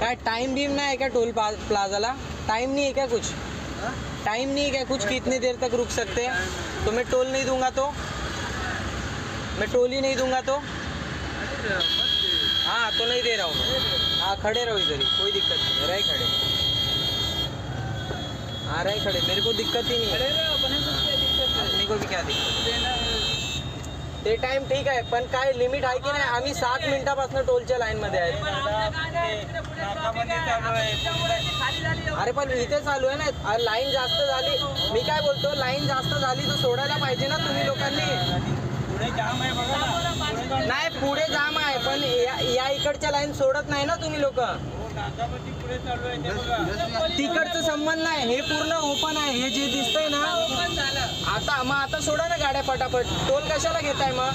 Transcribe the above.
काय time beam नहीं है क्या टोल प्लाजा? टाइम नहीं है क्या कुछ? टाइम नहीं है क्या कुछ कि इतनी देर तक रुक सकते हैं? तो मैं टोल नहीं दूंगा तो? मैं टोल ही नहीं दूंगा तो? हाँ तो नहीं दे रहा हूँ मैं। हाँ खड़े रहो इधर ही, कोई दिक्कत नहीं है, रहे खड़े। हाँ रहे खड़े, मेरे को दिक्कत ही नहीं है। अपने को भी क्या दिक्कत? ते टाइम ठीक आहे, पण काय लिमिट आहे की नाही? आम्ही 7 मिनिटापासून टोलच्या लाईनमध्ये आहे. अरे पण इथे चालू आहे ना, लाईन जास्त झाली. मी काय बोलतो, लाईन जास्त झाली तर सोडायला पाहिजे ना तुम्ही लोकांनी. नाही पुढे जाम आहे, पण या इकडच्या लाईन सोडत नाही ना तुम्ही लोक. तिकडचं संबंध नाही, हे पूर्ण ओपन आहे. हे जे दिसतंय ना आता, मग आता सोडा ना गाड्या पटापट. टोल कशाला घेताय मग?